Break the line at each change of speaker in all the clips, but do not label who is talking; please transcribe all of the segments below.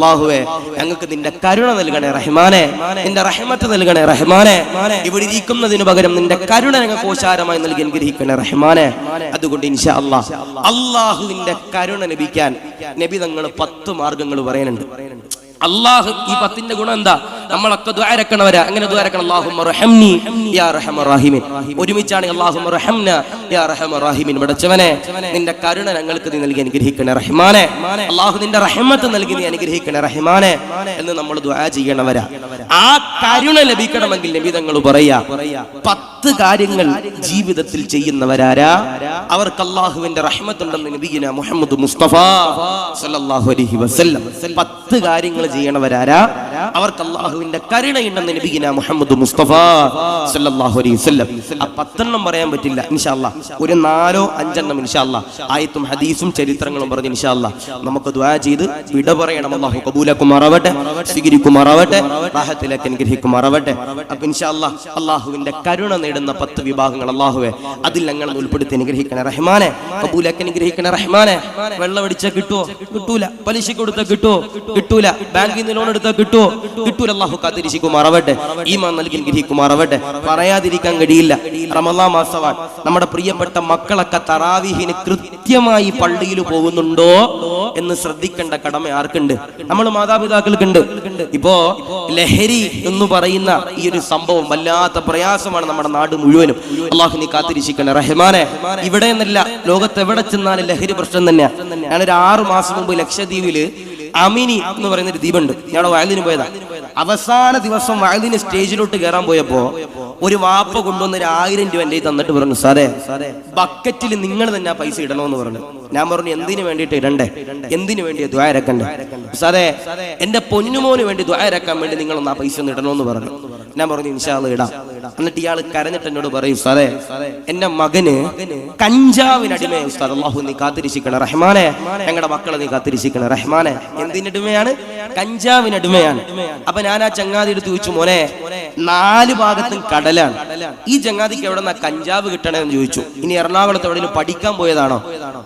അല്ലാഹുവേ ഞങ്ങൾക്ക് നിന്റെ കരുണ നൽകണേ റഹ്മാനെ, നിന്റെ റഹ്മത്ത് നൽകണേ റഹ്മാനെ. ഇവിടെ ഇരിക്കുന്നതിന് പകരം നിന്റെ കരുണ ഞങ്ങൾക്ക് ഓശാരമായി നൽകി അനുഗ്രഹിക്കണേ റഹ്മാനെ. അതുകൊണ്ട് ഇൻഷാ അല്ലാഹ് അല്ലാഹുവിന്റെ കരുണ ലഭിക്കാൻ നബി തങ്ങൾ 10 മാർഗങ്ങൾ പറയുന്നുണ്ട്. അല്ലാഹു ഈ 10ന്റെ ഗുണം എന്താ? നമ്മളൊക്കെ ദുആ ഇറക്കണവരാ. അങ്ങനെ ദുആ ഇറക്കണം. അല്ലാഹുമ്മ റഹംനി യാ റഹമർ റഹീമീൻ. ഒരുമിച്ചാണ് അല്ലാഹുമ്മ റഹംന യാ റഹമർ റഹീമീൻ. പടച്ചവനെ നിന്റെ കരുണ ഞങ്ങൾക്ക് നീ നൽകി അനുഗ്രഹിക്കണേ റഹ്മാനെ. അല്ലാഹു നിന്റെ റഹ്മത്ത് നൽകി നീ അനുഗ്രഹിക്കണേ റഹ്മാനെ എന്ന് നമ്മൾ ദുആ ചെയ്യണവരാ. ആ കരുണ ലഭിക്കണമെങ്കിൽ നബി തങ്ങൾ പറയാ 10 കാര്യങ്ങൾ ജീവിതത്തിൽ ചെയ്യുന്നവരാരാ അവർക്ക് അല്ലാഹുവിന്റെ റഹ്മത്തുണ്ടെന്ന് നബിയിന മുഹമ്മദ് മുസ്തഫ സല്ലല്ലാഹു അലൈഹി വസല്ലം. 10 കാര്യങ്ങൾ ചെയ്യണവരാരാ അവർക്ക് അല്ലാഹുവിന്റെ കരുണയുണ്ടെന്ന് നബിയിന മുഹമ്മദ് മുസ്തഫ സല്ലല്ലാഹു അലൈഹി വസല്ലം. ആ 10 പറയാൻ പറ്റില്ല. ഇൻഷാ അല്ലാഹ് ഒരു 4 5 ഇൻഷാ അല്ലാഹ് ആയത്തും ഹദീസും ചരിത്രങ്ങളും പറഞ്ഞ് ഇൻഷാ അല്ലാഹ് നമുക്ക് ദുആ ചെയ്ത് വിട പറയണം. അല്ലാഹു കബൂലാക്കുമാറാവട്ടെ, സ്വീകരിക്കുമാറാവട്ടെ, റഹ്മത്തിലേക്ക് അനുഗ്രഹിക്കുമാറാവട്ടെ. അപ്പോൾ ഇൻഷാ അല്ലാഹ് അല്ലാഹുവിന്റെ കരുണ നേടുന്ന 10 വിഭാഗങ്ങൾ അല്ലാഹുവേ അതിൽ ഞങ്ങൾ ഉൾപ്പെടുത്തി അനുഗ്രഹിക്കണേ റഹ്മാനെ. കബൂലാക്കി അനുഗ്രഹിക്കണേ റഹ്മാനെ. വെള്ളം അടിച്ചാൽ കിട്ടുമോ? കിട്ടൂല. പലിശ കൊടുത്താൽ കിട്ടുമോ? കിട്ടൂല. ബാങ്കിൽ നിന്ന് ലോൺ എടുത്താൽ കിട്ടുമോ? കിട്ടൂല. അല്ലാഹു കാത്തിരിക്കുമാറാവട്ടെ, ഈമാൻ നൽകി അനുഗ്രഹിക്കുമാറാവട്ടെ. പറയാതിരിക്കാൻ കഴിയില്ല. റമളാൻ മാസമാണ്. നമ്മുടെ പ്രിയപ്പെട്ട മക്കളൊക്കെ തറാവീഹിന് കൃത്യമായി പള്ളിയിൽ പോകുന്നുണ്ടോ എന്ന് ശ്രദ്ധിക്കേണ്ട കടമ ആർക്കുണ്ട്? നമ്മൾ മാതാപിതാക്കൾക്കുണ്ട്. ഇപ്പോ ലഹരി എന്ന് പറയുന്ന ഈ ഒരു സംഭവം വല്ലാത്ത പ്രയാസമാണ് നമ്മുടെ നാട് മുഴുവനും. അല്ലാഹു നീ കാത്തിരിക്കണേ റഹ്മാനെ. ഇവിടെ എന്നല്ല, ലോകത്ത് എവിടെ ചെന്നാലും ലഹരി പ്രശ്നം തന്നെയാ. ഞാനൊരു 6 മാസം മുമ്പ് ലക്ഷദ്വീപില് അമിനി എന്ന് പറയുന്ന ഒരു ദ്വീപുണ്ട്. ഞാൻ വയലിന് പോയതാ. അവസാന ദിവസം വയലിന് സ്റ്റേജിലോട്ട് കയറാൻ പോയപ്പോ ഒരു വാപ്പ കൊണ്ടുവന്ന് 1000 രൂപ എൻ്റെ തന്നിട്ട് പറഞ്ഞു, സാറേ ബക്കറ്റിൽ നിങ്ങൾ തന്നെ പൈസ ഇടണമെന്ന് പറഞ്ഞു. ഞാൻ പറഞ്ഞു എന്തിനു വേണ്ടിയിട്ട് ഇടണ്ടേ? എന്തിനു വേണ്ടി ദുആ ഇറക്കണ്ടേ? സാറേ എന്റെ പൊന്നുമോന് വേണ്ടി ദുആ ഇറക്കാൻ വേണ്ടി നിങ്ങളൊന്ന് ആ പൈസ ഒന്ന് ഇടണമെന്ന് പറഞ്ഞു. ഞാൻ പറഞ്ഞു ഇൻഷാ അല്ലാഹ് ഇടാം. എന്നിട്ട് ഇയാൾ കരഞ്ഞിട്ട് എന്നോട് പറയും, സാറേ എന്റെ മകന് കഞ്ചാവിനടിമയാ ഉസ്താദ്. അല്ലാഹു നീ കാത്തിരിക്കണേ റഹ്മാനെ. ഞങ്ങളുടെ മക്കളെ നീ കാത്തിരിക്കണേ റഹ്മാനെ. എന്തിനടിമയാണ്? കഞ്ചാവിനടിമയാണ്. അപ്പൊ ഞാൻ ആ ചങ്ങാതി എടുത്ത് ചോദിച്ചു, മോനെ 4 ഭാഗത്തും കടലാണ്, ഈ ചങ്ങാതിക്ക് എവിടെ നിന്നാ കഞ്ചാവ് കിട്ടണേന്ന് ചോദിച്ചു. ഇനി എറണാകുളത്ത് എവിടെയും പഠിക്കാൻ പോയതാണോ?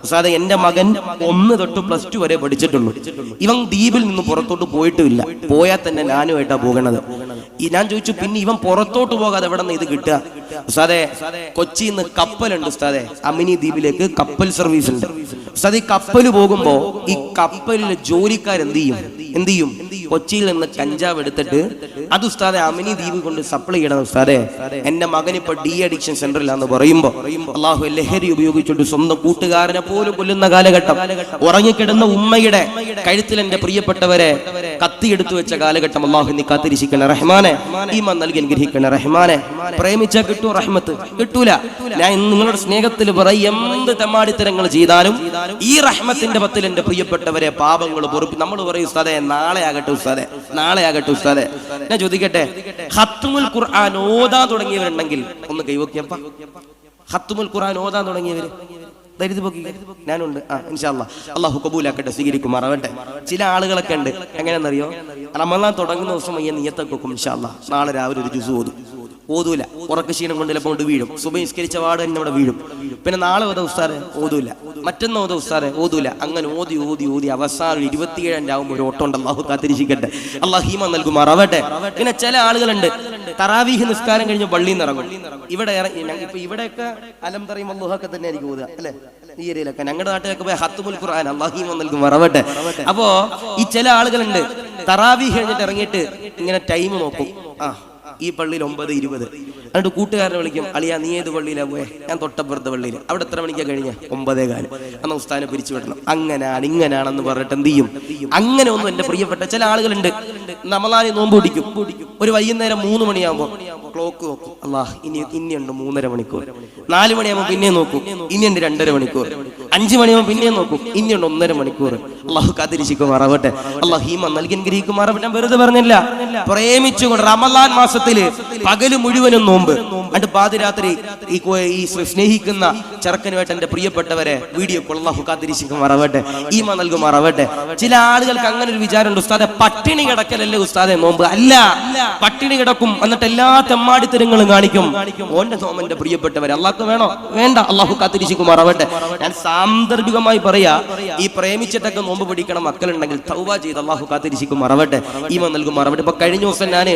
ഉസ്താദേ എന്റെ മകൻ 1 തൊട്ട് +2 വരെ പഠിച്ചിട്ടുള്ളൂ. ഇവൻ ദ്വീപിൽ നിന്ന് പുറത്തോട്ട് പോയിട്ടുമില്ല. പോയാൽ തന്നെ ഞാനുമായിട്ടാ പോകണത്. ഞാൻ ചോദിച്ചു, പിന്നെ ഇവൻ പുറത്തോട്ട് പോകാതെ എവിടെ നിന്ന് ഇത് കിട്ടുക? ഉസ്താദേ കൊച്ചിയിൽ നിന്ന് കപ്പലുണ്ട് ഉസ്താദേ, അമിനി ദ്വീപിലേക്ക് കപ്പൽ സർവീസ് ഉണ്ട് ഉസ്താദ്. ഈ കപ്പൽ പോകുമ്പോ ഈ കപ്പലിലെ ജോലിക്കാരെന്ത് ചെയ്യും? കൊച്ചിയിൽ നിന്ന് കഞ്ചാവ് എടുത്തിട്ട് അത് ഉസ്താദെ അമിനി ദ്വീപ് കൊണ്ട് സപ്ലൈ ചെയ്യണം ഉസ്താദെ. എന്റെ മകൻ ഇപ്പൊ ഡി അഡിക്ഷൻ സെന്ററിലാന്ന് പറയുമ്പോ അല്ലാഹു ലഹരി ഉപയോഗിച്ചിട്ട് സ്വന്തം കൂട്ടുകാരനെ പോലും കൊല്ലുന്ന കാലഘട്ടം, ഉറങ്ങിക്കിടന്ന ഉമ്മയുടെ കഴുത്തിൽ എന്റെ പ്രിയപ്പെട്ടവരെ കത്തിയെടുത്തു വെച്ച കാലഘട്ടം. അല്ലാഹു നീ കാത്തിരിക്കണേ റഹ്മാനെ. ഈമാൻ നൽകി അനുഗ്രഹിക്കണേ റഹ്മാനെ. പ്രേമിച്ചാൽ കിട്ടുമോ റഹ്മത്ത്? കിട്ടൂല. ഞാൻ നിങ്ങളുടെ സ്നേഹത്തിൽ പറയും, എന്ത് തെമ്മാടിത്തരങ്ങൾ ചെയ്താലും ഈ റഹ്മത്തിന്റെ 10 എന്റെ പ്രിയപ്പെട്ടവരെ പാപങ്ങൾ പൊറുപ്പി. നമ്മൾ പറയും ഉസ്താദെ നാളെ ആകട്ടെ ഉസ്താദെ, നാളെ ആകട്ടെ ഉസ്താദെ. ഞാൻ ചോദിക്കട്ടെ, ഖത്മുൽ ഖുർആൻ ഓതാൻ തുടങ്ങിയവരുണ്ടെങ്കിൽ ഒന്ന് കൈവക്കിയപ്പ. ഖത്മുൽ ഖുർആൻ ഓതാൻ തുടങ്ങിയവര് ധരിത് പൊക്കി. ഞാനുണ്ട്. ഇൻഷാ അല്ലാഹ് അല്ലാഹു കബൂലാക്കട്ടെ, സ്വീകരിക്കുമാറാവട്ടെ. ചില ആളുകളൊക്കെ ഉണ്ട്, എങ്ങനെയാണെന്നറിയോ? റമളാൻ തുടങ്ങുന്ന ദിവസം ഈ നിയ്യത്തൊക്കെ വെക്കും, ഇൻഷാ അല്ലാഹ് നാളെ രാവിലെ ഒരു ജുസ് ഓതൂല. ഉറക്ക ക്ഷീണം കൊണ്ട് ചിലപ്പോൾ കൊണ്ട് വീഴും. സുബഹി നിസ്കരിച്ച പാട് തന്നെ അവിടെ വീഴും. പിന്നെ നാളെ ഓതാ ഉസ്താദെ ഓതൂല, മറ്റൊന്ന് ഓതാ ഉസ്താദെ ഓതൂല. അങ്ങനെ ഓതി അവസാനം 27 ആവുമ്പോൾ ഒരു ഓട്ടം ഉണ്ട്. അല്ലാഹു കാത്തിരിക്കട്ടെ, അല്ലാഹു ഈമാൻ നൽകുമാറാവട്ടെ. പിന്നെ ചില ആളുകളുണ്ട് തറാവീഹ് നിസ്കാരം കഴിഞ്ഞ് പള്ളിയിൽ നിന്ന് ഇറങ്ങും. ഇവിടെ ഇപ്പൊ ഇവിടെയൊക്കെ അലം തറയും അല്ലാഹൊക്കെ തന്നെ ആയിരിക്കും ഓതുക അല്ലെ? ഈ ഏരിയയിലൊക്കെ ഞങ്ങളുടെ നാട്ടിലൊക്കെ പോയി ഖത്മുൽ ഖുർആൻ. അല്ലാഹു ഈമാൻ നൽകുമാറാവട്ടെ. അപ്പോ ഈ ചില ആളുകളുണ്ട് തറാവീഹ് കഴിഞ്ഞിട്ട് ഇറങ്ങിയിട്ട് ഇങ്ങനെ ടൈം നോക്കും. ഈ പള്ളിയിൽ 9:20. എന്നിട്ട് കൂട്ടുകാരനെ വിളിക്കും, അളിയാ നീ ഏത് പള്ളിയിലാ പോയെ? ഞാൻ തൊട്ടപ്പുറത്തെ പള്ളിയിൽ. അവിടെ എത്ര മണിക്കാ കഴിഞ്ഞ? 9:15. അന്ന് ഉസ്താദിനെ പിരിച്ചു വിടണം. അങ്ങനാണ് ഇങ്ങനാണെന്ന് പറഞ്ഞിട്ട് എന്ത് ചെയ്യും? അങ്ങനെ ഒന്നും എന്റെ പ്രിയപ്പെട്ട ചില ആളുകളുണ്ട് റമളാനിൽ നോമ്പ് പിടിക്കും. ഒരു വൈകുന്നേരം 3 മണിയാകുമ്പോൾ ക്ലോക്ക് നോക്കും. അല്ലാഹ് ഇനിയുണ്ട് 3.5 മണിക്കൂർ. 4 മണിയാകുമ്പോൾ പിന്നെയും നോക്കും, ഇനിയുണ്ട് 2.5 മണിക്കൂർ. 5 മണിയാകുമ്പോൾ പിന്നെയും നോക്കും, ഇനിയുണ്ട് 1.5 മണിക്കൂർ. അല്ലാഹു കാത്തിരിക്കുമാറാവട്ടെ, അല്ലാഹു ഈമാൻ നൽകി അനുഗ്രഹിക്കുമാറാവട്ടെ. ഞാൻ വെറുതെ പറഞ്ഞില്ല, പ്രേമിച്ചുകൊണ്ട് റമളാൻ മാസത്തിൽ പകല് മുഴുവനും നോമ്പ്. എന്നിട്ട് പാതിരാത്രി ഈ സ്നേഹിക്കുന്ന ചെറുക്കനുമായിട്ട് എന്റെ പ്രിയപ്പെട്ടവരെ വീഡിയോ കോൾ. അല്ലാഹു കാത്തിരിക്കുമാറാവട്ടെ, ഈമാൻ നൽകുമാറാവട്ടെ. ചില ആളുകൾക്ക് അങ്ങനെ ഒരു വിചാരമുണ്ട്, ഉസ്താദെ പട്ടിണി കിടക്കലല്ലേ ഉസ്താദെ നോമ്പ്? അല്ല, പട്ടിണി കിടക്കും എന്നിട്ട് എല്ലാ തമ്മാടിത്തരങ്ങളും കാണിക്കും. ഓന്റെ നോമന്റെ പ്രിയപ്പെട്ടവരെ അള്ളാഹ്ക്ക് വേണോ? വേണ്ട. അള്ളാഹു കാത്തിരിക്കുമാറാവട്ടെ. ഞാൻ സാന്ദർഭികമായി പറയാ, ഈ പ്രേമിച്ചിട്ടൊക്കെ നോമ്പ് പിടിക്കണം മക്കളുണ്ടെങ്കിൽ തൗബ ചെയ്ത് അള്ളാഹു കാത്തിരിക്കുമാറാവട്ടെ, ഈമാൻ നൽകുമാറാവട്ടെ. ഇപ്പൊ കഴിഞ്ഞ ദിവസം ഞാൻ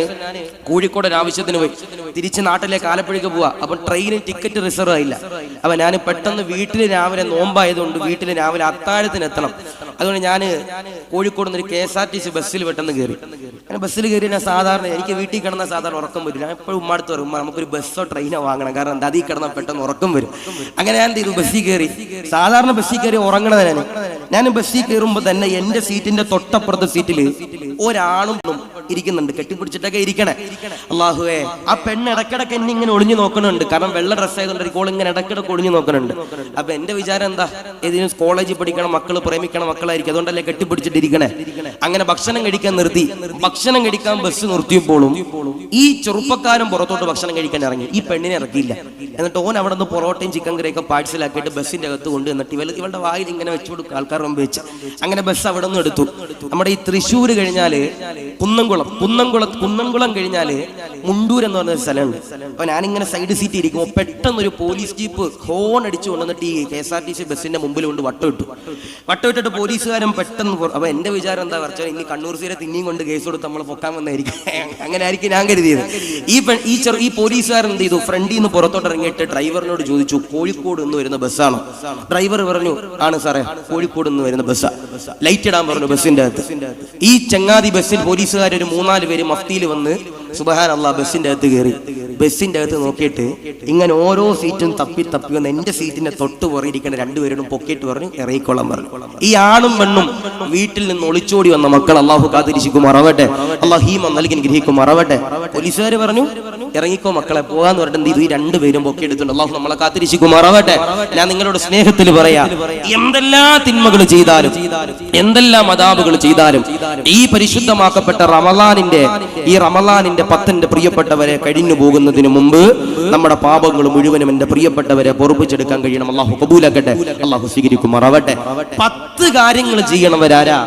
കോഴിക്കോട് ഒരു ആവശ്യത്തിന് പോയി, തിരിച്ച് നാട്ടിലേക്ക് ആലപ്പുഴയ്ക്ക് പോവാ. അപ്പൊ ട്രെയിനിന് ടിക്കറ്റ് റിസർവ് ആയില്ല. അപ്പൊ ഞാൻ പെട്ടെന്ന് വീട്ടിൽ രാവിലെ നോമ്പായതുകൊണ്ട് വീട്ടിൽ രാവിലെ അത്താഴത്തിന് എത്തണം. അതുകൊണ്ട് ഞാൻ കോഴിക്കോട് നിന്ന് ഒരു KSRTC ബസ്സിൽ പെട്ടെന്ന് കയറി. അങ്ങനെ ബസ്സിൽ കയറി ഞാൻ സാധാരണ എനിക്ക് വീട്ടിൽ കിടന്ന സാധാരണ ഉറക്കം വരും. ഞാൻ എപ്പോഴും ഉമ്മാടുത്ത് വരും, നമുക്കൊരു ബസ്സോ ട്രെയിനോ വാങ്ങണം, കാരണം എന്താ അതിൽ കിടന്നാൽ പെട്ടെന്ന് ഉറക്കം വരും. അങ്ങനെ ഞാൻ എന്ത് ചെയ്തു, ബസ്സിൽ കയറി. സാധാരണ ബസ്സിൽ കയറി ഉറങ്ങണതാണ്. ഞാൻ ബസ്സിൽ കയറുമ്പോൾ തന്നെ എന്റെ സീറ്റിന്റെ തൊട്ടപ്പുറത്തെ സീറ്റിൽ ഒരാണും ഇരിക്കുന്നുണ്ട്, കെട്ടിപ്പിടിച്ചിട്ടൊക്കെ ഇരിക്കണേ. അള്ളാഹുവേ, ആ പെണ്ണ് ഇടക്കിടക്ക് എന്നെ ഇങ്ങനെ ഒളിഞ്ഞു നോക്കണുണ്ട്. കാരണം വെള്ള ഡ്രസ്സ് ആയതുകൊണ്ട് കോൾ ഇങ്ങനെ ഇടക്കിടക്ക് ഒളിഞ്ഞു നോക്കണുണ്ട്. അപ്പൊ എന്റെ വിചാരം എന്താ, ഏതെങ്കിലും കോളേജിൽ പഠിക്കണം മക്കള്, പ്രേമിക്കണം മക്കളായിരിക്കും, അതുകൊണ്ടല്ലേ കെട്ടിപ്പിടിച്ചിട്ടിരിക്കണേ. അങ്ങനെ ഭക്ഷണം കഴിക്കാൻ നിർത്തി. ഭക്ഷണം കഴിക്കാൻ ബസ് നിർത്തിയപ്പോഴും ഈ ചെറുപ്പക്കാരൻ പുറത്തോട്ട് ഭക്ഷണം കഴിക്കാൻ ഇറങ്ങി. ഈ പെണ്ണിനെ ഇറക്കിയില്ല. എന്നിട്ട് ഓൻ അവിടെ നിന്ന് പൊറോട്ടയും ചിക്കൻ കറിയൊക്കെ പാഴ്സലാക്കിയിട്ട് ബസ്സിന്റെ അകത്ത് കൊണ്ട് എന്നിട്ട് ഇവളുടെ വായിൽ ഇങ്ങനെ വെച്ചു കൊടുക്കും, ആൾക്കാർ മുമ്പ് വെച്ച്. അങ്ങനെ ബസ് അവിടെ നിന്ന് എടുത്തു. നമ്മുടെ ഈ തൃശ്ശൂർ കഴിഞ്ഞാല് കുന്നംകുളം കഴിഞ്ഞാല് മുണ്ടൂർ എന്ന് പറഞ്ഞ സ്ഥലമുണ്ട്. അപ്പൊ ഞാനിങ്ങനെ സൈഡ് സീറ്റ് ഇരിക്കുമ്പോൾ പെട്ടെന്ന് ഒരു പോലീസ് ജീപ്പ് ഹോൺ അടിച്ചു കൊണ്ടുവന്നിട്ട് ഈ KSRTC ബസ്സിന്റെ മുമ്പിൽ കൊണ്ട് വട്ടമിട്ടിട്ട് പോലീസുകാരൻ പെട്ടെന്ന്. അപ്പൊ എന്റെ വിചാരം എന്താ പറഞ്ഞാൽ, ഇനി കണ്ണൂർ സീരെ തിന്നിയും കൊണ്ട് കേസ് കൊടുത്ത് നമ്മൾ പൊക്കാൻ വന്നായിരിക്കും. അങ്ങനെ ആയിരിക്കും ഞാൻ കരുതിയത്. ഈ പോലീസുകാരൻ എന്ത് ചെയ്തു, ഫ്രണ്ടിൽ നിന്ന് പുറത്തോട്ട് ഇറങ്ങിയിട്ട് ഡ്രൈവറിനോട് ചോദിച്ചു, കോഴിക്കോട് നിന്ന് വരുന്ന ബസ്സാണോ? ഡ്രൈവർ പറഞ്ഞു, ആണ് സാറേ, കോഴിക്കോട് നിന്ന് വരുന്ന ബസ്സാ. ലൈറ്റ് ഇടാൻ പറഞ്ഞു ബസ്സിന്റെ അകത്ത്. ഈ ചങ്ങാതി ബസ്സിൽ പോലീസുകാർ ഒരു 3-4 പേര് മഫ്തിയിൽ വന്ന് സുബ്ഹാനല്ലാഹ് ബസ്സിന്റെ അകത്ത് കയറി. ബസ്സിന്റെ അകത്ത് നോക്കിയിട്ട് ഇങ്ങനെ ഓരോ സീറ്റും തപ്പി വന്ന് എന്റെ സീറ്റിന്റെ തൊട്ട് പുറയിരിക്കുന്ന 2 പേരോടും പൊക്കിയിട്ട് പറഞ്ഞു ഇറങ്ങിക്കോളാൻ പറഞ്ഞു. ഈ ആണും പെണ്ണും വീട്ടിൽ നിന്ന് ഒളിച്ചോടി വന്ന മക്കൾ അള്ളാഹു കാത്തിരിക്കുമാറാവട്ടെ, അള്ളാഹു ഈമാൻ നൽകി അനുഗ്രഹിക്കുമാറാവട്ടെ. പോലീസുകാർ പറഞ്ഞു ഇറങ്ങിക്കോ മക്കളെ, പോകാന്ന് പറഞ്ഞിട്ട് ഈ 2 പേരും പൊക്കിയെടുത്തുണ്ട്. അള്ളാഹു നമ്മളെ കാത്തിരിക്കുമാറാവട്ടെ. ഞാൻ നിങ്ങളോട് സ്നേഹത്തിൽ പറയാ, എന്തെല്ലാം തിന്മകൾ ചെയ്താലും എന്തെല്ലാം അദാബുകൾ ചെയ്താലും ഈ പരിശുദ്ധമാക്കപ്പെട്ട റമളാനിന്റെ 10 പ്രിയപ്പെട്ടവരെ കഴിഞ്ഞു പോകുന്നതിന് മുമ്പ് നമ്മുടെ പാപങ്ങൾ മുഴുവനും എന്റെ പ്രിയപ്പെട്ടവരെ പൊറുപ്പിച്ചെടുക്കാൻ കഴിയണം. അള്ളാഹു കബൂലാക്കട്ടെ, അള്ളാഹു സ്വീകരിക്കുമാറാവട്ടെ. 10 കാര്യങ്ങൾ ചെയ്യണവരാരാ?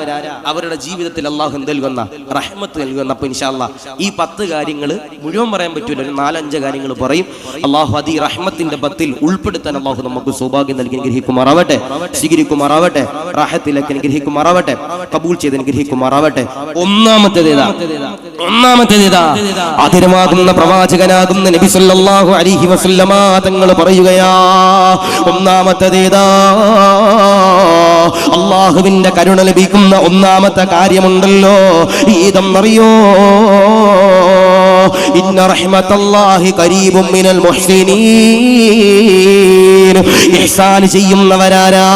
അവരുടെ ജീവിതത്തിൽ അള്ളാഹു നൽകുന്ന റഹ്മത്ത് നൽകുന്ന. അപ്പൊ ഇൻഷാ അല്ലാഹ് ഈ 10 കാര്യങ്ങൾ മുഴുവൻ പറയാൻ പറ്റൂല, ഒരു 4-5 കാര്യങ്ങൾ പറയും. അള്ളാഹു അത് ഈ റഹ്മത്തിന്റെ 10-ൽ ഉൾപ്പെടുത്താൻ അള്ളാഹു നമുക്ക് സൗഭാഗ്യം നൽകി അനുഗ്രഹിക്കുമാറാവട്ടെ, സ്വീകരിക്കുമാറാവട്ടെ, റാഹത്തിലേക്ക് അനുഗ്രഹിക്കുമാറാവട്ടെ, കബൂൽ ചെയ്ത് അനുഗ്രഹിക്കുമാറാവട്ടെ. ഒന്നാമത്തേതാ ആദരവാകുന്ന പ്രവാചകനാകുന്ന നബി സല്ലല്ലാഹു അലൈഹി വസല്ലമ തങ്ങൾ പറയുകയാ, ഒന്നാമത്തേതാ അല്ലാഹുവിന്റെ കരുണ ലഭിക്കുന്ന ഒന്നാമത്തെ കാര്യമുണ്ടല്ലോ, ഇതെന്നറിയോ? ഇന്ന റഹ്മത്തല്ലാഹി ഖരീബും മിനൽ മുഹ്സിനീൻ. ഇഹ്സാൻ ചെയ്യുന്നവരാരാ?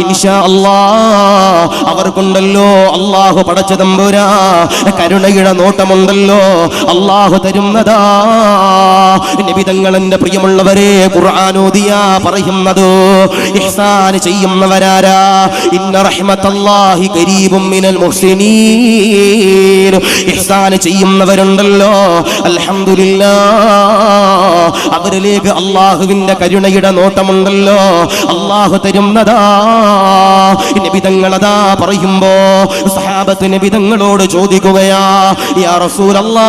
ഇൻഷാ അല്ലാഹ് അവർക്കുണ്ടല്ലോ അല്ലാഹു പടച്ച തമ്പുരാ കരുണയുടെ നോട്ടമുണ്ടല്ലോ, അല്ലാഹു തരുന്നതാ. നബി തങ്ങൾ എന്റെ പ്രിയമുള്ളവരെ ഖുർആൻ ഓതിയാ പറയുന്നത്, ഇഹ്സാൻ ചെയ്യുന്നവരാരാ? ഇന്ന റഹ്മത്തല്ലാഹി ഖരീബും മിനൽ മുഹ്സിനീൻ. ഇഹ്സാൻ ചെയ്യുന്നവരുണ്ടല്ലോ, അൽഹംദുലില്ലാഹ് അവരിലേക്ക് അല്ലാഹുവിന്റെ കരുണയുടെ നോട്ടമുണ്ടല്ലോ, അല്ലാഹു തരുന്നതാ. നബി തങ്ങൾ അതാ പറയുമ്പോ സഹാബത്ത് നബി തങ്ങളോട് ചോദിക്കുകയാ, യാ റസൂലല്ലാഹ്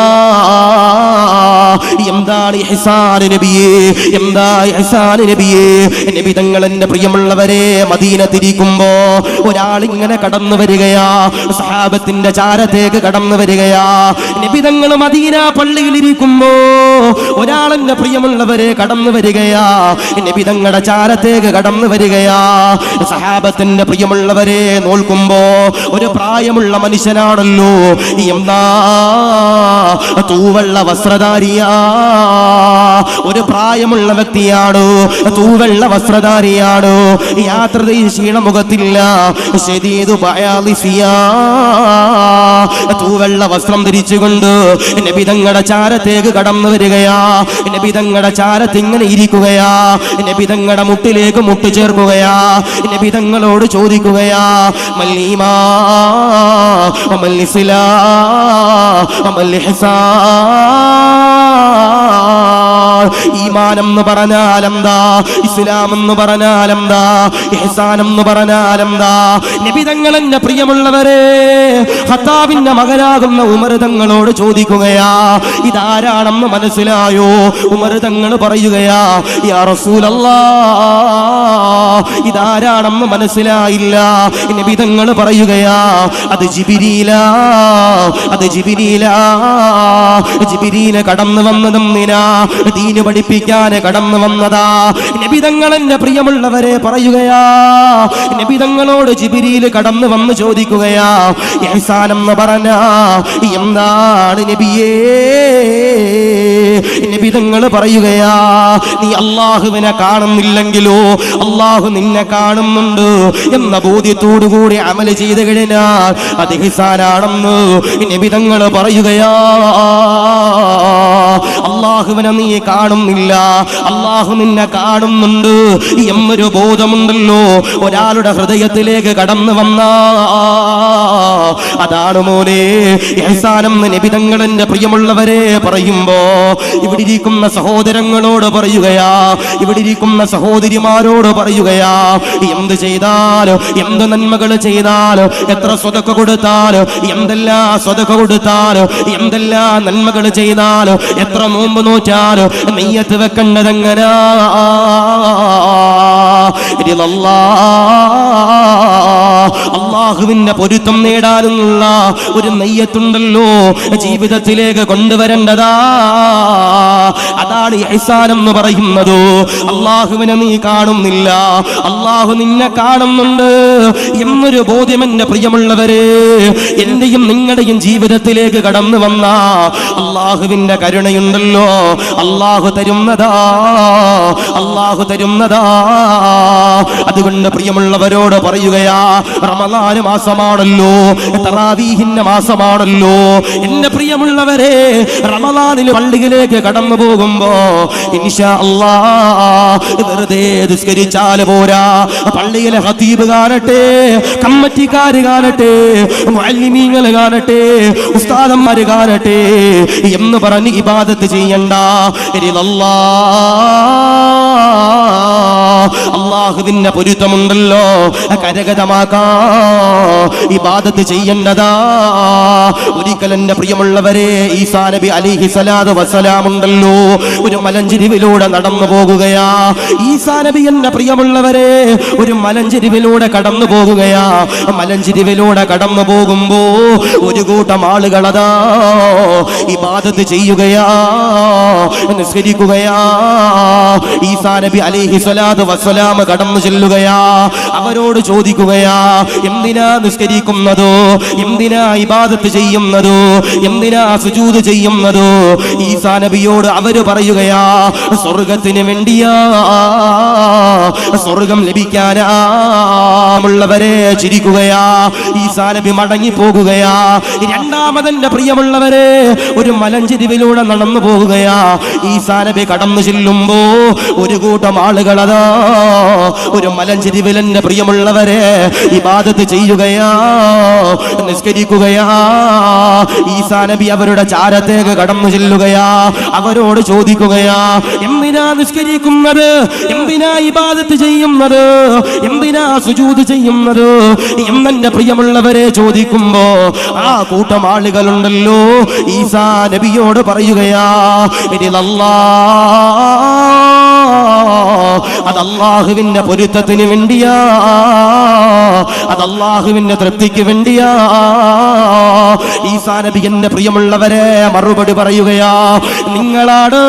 എന്താണ് ഇഹ്സാൻ നബിയേ, എന്താ ഇഹ്സാൻ നബിയേ? നബി തങ്ങൾ എന്റെ പ്രിയമുള്ളവരെ മദീന തിരിക്കുമ്പോ ഒരാൾ ഇങ്ങനെ കടന്നു വരികയാ, സഹാബത്തിന്റെ ചാരത്തേക്ക് കടന്നു വരികയാ. നബി തങ്ങൾ മദീന പള്ളിയിൽ ഇരിക്കുമ്പോ ഒരാൾ എന്റെ പ്രിയമുള്ളവരെ കടന്നു വരികയാ, നബി തങ്ങളുടെ ചാരത്തേക്ക് കടന്നു വരികയാ. സഹാബത്തിന്റെ പ്രിയമുള്ളവരെ നോക്കുമ്പോ ഒരു പ്രായമുള്ള മനുഷ്യനാണല്ലോ, എന്താ തൂവെള്ള വസ്ത്രധാരിയാ, ഒരു പ്രായമുള്ള വ്യക്തിയാണ്, തൂവെള്ള വസ്ത്രധാരിയാണ്, യാത്ര ക്ഷീണമുഖത്തില്ല, ശരീതു ബയാലിസിയാ, തൂവെള്ള വസ്ത്രം ധരിച്ചുകൊണ്ട് നബി തങ്ങളുടെ ചാരത്തേക്ക് കടന്നു വരികയാ. നബി തങ്ങളുടെ ചാരത്ത് ഇങ്ങനെ ഇരിക്കുകയാ, നബി തങ്ങളുടെ മുട്ടിലേക്ക് മുട്ട് ചേർക്കുകയാ. നബി തങ്ങളോട് ചോദിക്കുകയാ, മൽ ഈമാൻ വമൽ ഇസ്ലാം വമൽ ഇഹ്സാൻ. ഈമാൻ എന്ന് പറഞ്ഞാൽ എന്താ, ഇസ്ലാം എന്ന് പറഞ്ഞാൽ എന്താ, ഇഹ്സാൻ എന്ന് പറഞ്ഞാൽ എന്താ? നബി തങ്ങൾ എന്നെ പ്രിയമുള്ളവരെ ഖത്താബിന്റെ മകനാകുന്ന ഉമർ തങ്ങളോട് ചോദിക്കുകയാ, ഇതാരാണെന്ന് മനസ്സിലായോ? ഉമർ തങ്ങൾ പറയുകയാ, യാ റസൂലല്ലാഹ്, ഇതാരാണെന്ന് മനസ്സിലായില്ല. നബി തങ്ങൾ പറയുകയാ, അത് ജിബ്രീലാ, അത് ജിബ്രീലാ. ജിബ്രീല് കടന്നു വന്നതെന്തിനാ? ദീന് പഠിപ്പിക്കാൻ കടന്നു വന്നതാ. നബി തങ്ങൾ എന്റെ പ്രിയമുള്ളവരെ പറയുകയാ, നബി തങ്ങളോട് ജിബ്രീല് കടന്നു വന്ന് ചോദിക്കുകയാ, ഇഹ്സാൻ എന്ന് പറഞ്ഞ എന്താണ് നബിയേ? നബി തങ്ങൾ പറയുകയാ, നീ അള്ളാഹുവിനെ കാണുന്നില്ലെങ്കിലോ അള്ളാഹു നിന്നെ കാണുന്നുണ്ട് എന്ന ബോധ്യത്തോടുകൂടി അമല് ചെയ്ത് കഴിഞ്ഞാൽ അത് ഇഹ്സാനാണെന്ന് നബി തങ്ങൾ പറയുകയാ. അള്ളാഹുവിനെ നീ കാണുന്നില്ല, അള്ളാഹു നിന്നെ കാണുന്നുണ്ട് എന്നൊരു ബോധമുണ്ടല്ലോ ഒരാളുടെ ഹൃദയത്തിലേക്ക് കടന്നു വന്ന, അതാണ് മോനെ ഇഹ്സാനെന്ന് നബി തങ്ങൾ എന്റെ പ്രിയമുള്ളവരെ പറയുമ്പോ ഇവിടെ ഇരിക്കുന്ന സഹോദരങ്ങളോട് പറയുകയാ, ഇവിടെ ഇരിക്കുന്ന സഹോദരിമാരോട് പറയുകയാ, എന്ത് ചെയ്താലും എന്ത് നന്മകൾ ചെയ്താലും എത്ര സ്വതക്ക കൊടുത്താലും എന്തെല്ലാം സ്വതക്ക കൊടുത്താലും എന്തെല്ലാം നന്മകൾ ചെയ്താലും എത്ര നോമ്പ് നോറ്റാലും നെയ്യത്ത് വെക്കേണ്ടതെങ്ങനാ? അള്ളാഹുവിന്റെ പൊരുത്തം നേടാനുള്ള ഒരു നെയ്യത്തുണ്ടല്ലോ ജീവിതത്തിലേക്ക് കൊണ്ടുവരേണ്ടതാ. അതാണ് ഇഹ്സാൻ എന്ന് പറയുന്നത്. അള്ളാഹുവിനെ നീ കാണുന്നില്ല, അള്ളാഹു നിന്നെ കാണുന്നുണ്ട് എന്നൊരു ബോധ്യം എന്റെ പ്രിയമുള്ളവരെ എന്റെയും നിങ്ങളുടെയും ജീവിതത്തിലേക്ക് കടന്നു വന്ന അള്ളാഹുവിന്റെ കരുണയുണ്ടല്ലോ അള്ളാഹു തരുന്നതാ, അള്ളാഹു തരുന്നതാ. അതുകൊണ്ട് പ്രിയമുള്ളവരോട് പറയുകയാ, റമളാൻ മാസമാണല്ലോ, തറാവീഹിന്റെ മാസമാണല്ലോ. എന്റെ പ്രിയമുള്ളവരെ റമളാനിൽ പള്ളിയിലേക്ക് കടന്നു പോകുമ്പോ ഇൻഷാ അല്ലാഹ് വെറുതെ നിസ്കരിച്ചാൽ പോരാ, പള്ളിയിലെ ഖതീബ് കാണട്ടെ, കമ്മിറ്റിക്കാര് കാണട്ടെ, മുഅല്ലിമീങ്ങൾ കാണട്ടെ, ഉസ്താദന്മാര് കാണട്ടെ എന്ന് പറഞ്ഞ് ഇബാദത്ത് ചെയ്യണ്ട. അള്ളാഹുവിന്റെ പൊരുത്തമുണ്ടല്ലോ കരഗതമാക്കാ ഇബാദത്ത് ചെയ്യേണ്ടതാ. ഒരിക്കൽ എന്റെ പ്രിയമുള്ളവരെ ഈസാ നബി അലൈഹി സ്വലാത്തു വസ്സലാം ഉണ്ടല്ലോ ഒരു മലഞ്ചെരിവിലൂടെ നടന്നു പോകുകയാ. ഈസാ നബി എന്റെ പ്രിയമുള്ളവരെ ഒരു മലഞ്ചെരിവിലൂടെ കടന്നു പോകുകയാ. മലഞ്ചെരിവിലൂടെ കടന്നു പോകുമ്പോ ഒരു കൂട്ടം ആളുകളതാ ഇബാദത്ത് ചെയ്യുകയാ, നിസ്കരിക്കുകയാ. ഈസാ നബി അലൈഹി സ്വലാത്തു വസ്സലാം കടന്നു ചെല്ലുകയാ, അവരോട് ചോദിക്കുകയാ, എന്തിനാ നിസ്കരിക്കുന്നതോ, എന്തിനാ ഇബാദത്ത് ചെയ്യുന്നതോ, എന്തിനാ സുജൂദ് ചെയ്യുന്നതോ? ഈസാ നബിയോട് അവര് പറയുകയാ, സ്വർഗത്തിന് വേണ്ടിയാ, സ്വർഗം ലഭിക്കാനാ. ഉള്ളവരെ ചിരിക്കുകയാ. ഈസാ നബി മടങ്ങി പോകുകയാ. രണ്ടാമതെന്റെ പ്രിയമുള്ളവരെ ഒരു മലഞ്ചെരിവിലൂടെ നടന്നു പോകുകയാ. ഈസാ നബി കടന്നു ചെല്ലുമ്പോ ഒരു കൂട്ടം ആളുകളതാ ഒരു മലഞ്ചെരിവിൽ എന്റെ പ്രിയമുള്ളവരെ ഇബാദത്ത് ചെയ്യുകയാ, നിസ്കരിക്കുകയാ. ഈസാ നബി അവരുടെ ചാരത്തേക്ക് കടന്നു ചെല്ലുകയാ, അവരോട് ചോദിക്കുകയാ, എന്തിനാ നിസ്കരിക്കുന്നത്, എന്തിനാ ഇബാദത്ത് ചെയ്യുന്നത്, എന്തിനാ സുജൂദ് ചെയ്യുന്നത് എന്നെ പ്രിയമുള്ളവരെ ചോദിക്കുമ്പോ ആ കൂട്ടം ആളുകളുണ്ടല്ലോ ഈസാ നബിയോട് പറയുകയാ, അത് അല്ലാഹുവിന്റെ പൊരുത്തത്തിന് വേണ്ടിയാ, അത് അല്ലാഹുവിന്റെ തൃപ്തിക്ക് വേണ്ടിയാ. ഈസാ നബി എന്റെ പ്രിയമുള്ളവരെ മറുപടി പറയുകയാ, നിങ്ങളാണ്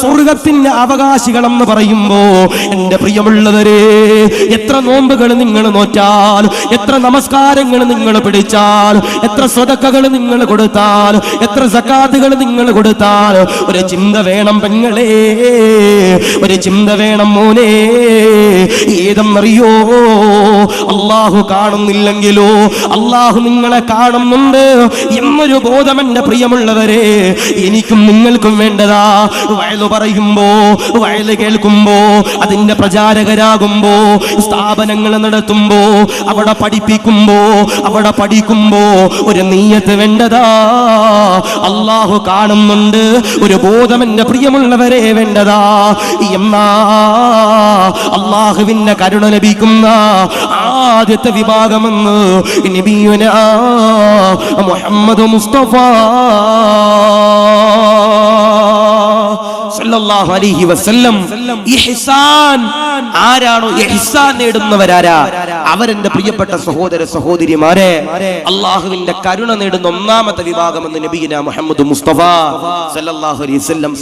സ്വർഗത്തിന്റെ അവകാശികളെന്ന് പറയുമ്പോ എന്റെ പ്രിയമുള്ളവരെ എത്ര നോമ്പുകൾ നിങ്ങൾ നോറ്റാൽ, എത്ര നമസ്കാരങ്ങൾ നിങ്ങൾ പിടിച്ചാൽ, എത്ര സ്വതക്കകൾ നിങ്ങൾ കൊടുത്താൽ, എത്ര സക്കാത്തുകൾ നിങ്ങൾ കൊടുത്താൽ ഒരു ചിന്ത വേണം പെങ്ങളെ, ഒരു ചിന്ത വേണം മോനെ. മോനെ ഏതെന്നറിയോ? അല്ലാഹു കാണുന്നില്ലെങ്കിലോ അല്ലാഹു നിങ്ങളെ കാണുന്നുണ്ട് എന്നൊരു ബോധം എന്റെ പ്രിയമുള്ളവരെ എനിക്കും നിങ്ങൾക്കും വേണ്ടതാ. വയലു പറയുമ്പോ, വയല് കേൾക്കുമ്പോ, അതിന്റെ പ്രചാരകരാകുമ്പോ, സ്ഥാപനങ്ങൾ നടത്തുമ്പോ, അവിടെ പഠിപ്പിക്കുമ്പോ, അവിടെ പഠിക്കുമ്പോ ഒരു നീയത്ത് വേണ്ടതാ. അല്ലാഹു കാണുന്നുണ്ട് ഒരു ബോധം എന്റെ പ്രിയമുള്ളവരെ വേണ്ടതാ. എന്നാ അല്ലാഹുവിന്റെ കരുണ ലഭിക്കുന്ന ആദ്യത്തെ വിഭാഗമെന്ന് നബിയുനാ മുഹമ്മദ് മുസ്തഫ സല്ലല്ലാഹു അലൈഹി വസല്ലം. ഇഹ്സാൻ ആരാണോ ഇഹ്സാൻ നേടുന്നവരാരാ അവരെന്റെ പ്രിയപ്പെട്ട സഹോദര സഹോദരിമാരെ, അല്ലാഹുവിന്റെ കരുണ നേടുന്ന ഒന്നാമത്തെ വിഭാഗമെന്ന് നബിയുനാ മുഹമ്മദ് മുസ്തഫ സല്ലല്ലാഹു അലൈഹി വസല്ലം